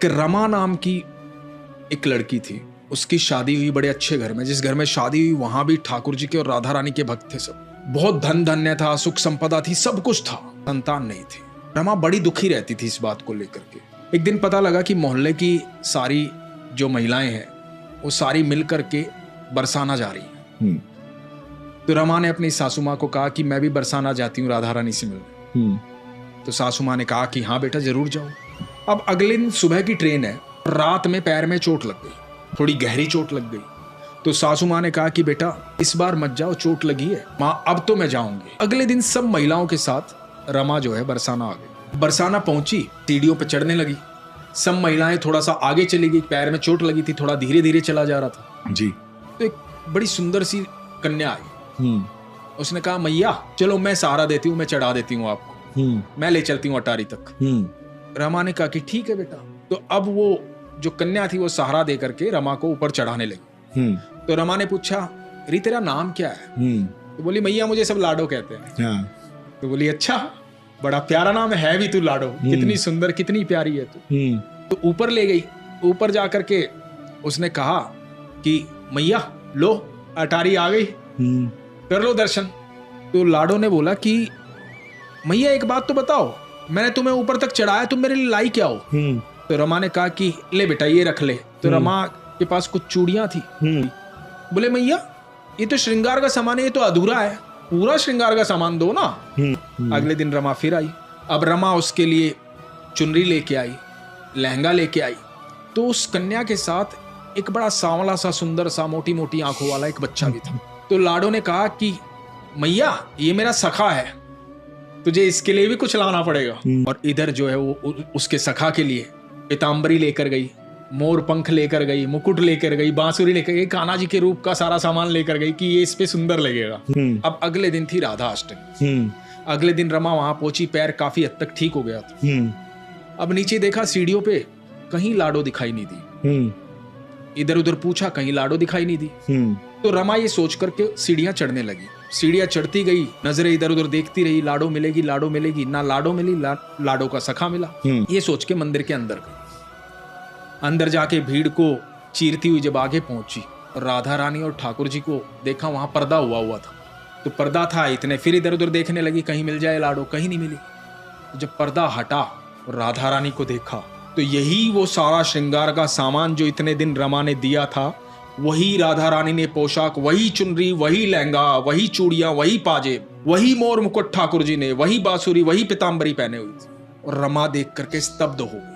एक रमा नाम की एक लड़की थी, उसकी शादी हुई बड़े अच्छे घर में। जिस घर में शादी हुई वहां भी ठाकुर जी के और राधा रानी के भक्त थे सब। बहुत धन धन्य था, सुख संपदा थी, सब कुछ था, संतान नहीं थी। रमा बड़ी दुखी रहती थी इस बात को लेकर के। एक दिन पता लगा कि मोहल्ले की सारी जो महिलाएं हैं वो सारी मिल करके बरसाना जा रही हैं। तो रमा ने अपनी सासू माँ को कहा कि मैं भी बरसाना जाती हूँ राधा रानी से मिलने। तो सासू माँ ने कहा कि हाँ बेटा जरूर जाओ। अब अगले दिन सुबह की ट्रेन है, रात में पैर में चोट लग गई, थोड़ी गहरी चोट लग गई। तो सासू माँ ने कहा कि बेटा इस बार मत जाओ, चोट लगी है। माँ अब तो मैं जाऊंगी। अगले दिन सब महिलाओं के साथ रमा जो है बरसाना आ गई। बरसाना पहुंची, सीढ़ियों पे चढ़ने लगी। सब महिलाएं थोड़ा सा आगे चली गई, पैर में चोट लगी थी, थोड़ा धीरे धीरे चला जा रहा था जी। तो एक बड़ी सुंदर सी कन्या आई। उसने कहा मैया चलो मैं सहारा देती हूँ, मैं चढ़ा देती हूँ आपको, मैं ले चलती हूँ अटारी तक। रमा ने कहा कि ठीक है बेटा। तो अब वो जो कन्या थी वो सहारा दे करके रमा को ऊपर चढ़ाने लगी। तो रमा ने पूछा री तेरा नाम क्या है? तो बोली मैया मुझे सब लाडो कहते हैं। तो बोली अच्छा, बड़ा प्यारा नाम है भी तू लाडो, कितनी सुंदर कितनी प्यारी है तू। तो ऊपर ले गई। ऊपर जा करके उसने कहा कि मैया लो अटारी आ गई, कर लो दर्शन। तो लाडो ने बोला कि मैया एक बात तो बताओ, मैंने तुम्हें ऊपर तक चढ़ाया, तुम मेरे लिए लाई क्या हो? तो रमा ने कहा कि ले बेटा ये रख ले। तो रमा के पास कुछ चूड़ियां थी। बोले मैया ये तो श्रृंगार का सामान है, ये तो अधूरा है, पूरा श्रृंगार का सामान दो ना। अगले दिन रमा फिर आई। अब रमा उसके लिए चुनरी लेके आई, लहंगा लेके आई। तो उस कन्या के साथ एक बड़ा सांवला सा सुंदर सा मोटी मोटी आंखों वाला एक बच्चा भी था। तो लाडो ने कहा कि मैया ये मेरा सखा है, तुझे इसके लिए भी कुछ लाना पड़ेगा। और इधर जो है वो उसके सखा के लिए पीताम्बरी लेकर गई, मोर पंख लेकर गई, मुकुट लेकर गई, बांसुरी लेकर गई, कान्हा जी के रूप का सारा सामान लेकर गई कि ये इस पे सुंदर लगेगा। अब अगले दिन थी राधा अष्टमी। अगले दिन रमा वहां पहुंची, पैर काफी हद तक ठीक हो गया था। अब नीचे देखा सीढ़ियों पे कहीं लाडो दिखाई नहीं दी। इधर उधर पूछा, कहीं लाडो दिखाई नहीं दी। तो रमा ये सोच करके सीढ़ियां चढ़ने लगी। सीढ़ियां चढ़ती गई, नजरें इधर उधर देखती रही, लाडो मिलेगी लाडो मिलेगी, ना लाडो मिली, लाडो का सखा मिला। ये सोच के मंदिर के अंदर गई। अंदर जाके भीड़ को चीरती हुई जब आगे पहुंची, राधा रानी और ठाकुर जी को देखा, वहां पर्दा हुआ था। तो पर्दा था इतने, फिर इधर उधर देखने लगी कहीं मिल जाए लाडो, कहीं नहीं मिली। तो जब पर्दा हटा और राधा रानी को देखा तो यही वो सारा श्रृंगार का सामान जो इतने दिन रमा ने दिया था, वही राधा रानी ने पोशाक, वही चुनरी, वही लहंगा, वही चूड़ियां, वही पाजेब, वही मोर मुकुट ठाकुर जी ने, वही बांसुरी, वही पीताम्बरी पहने हुई थी। और रमा देख करके स्तब्ध हो गई।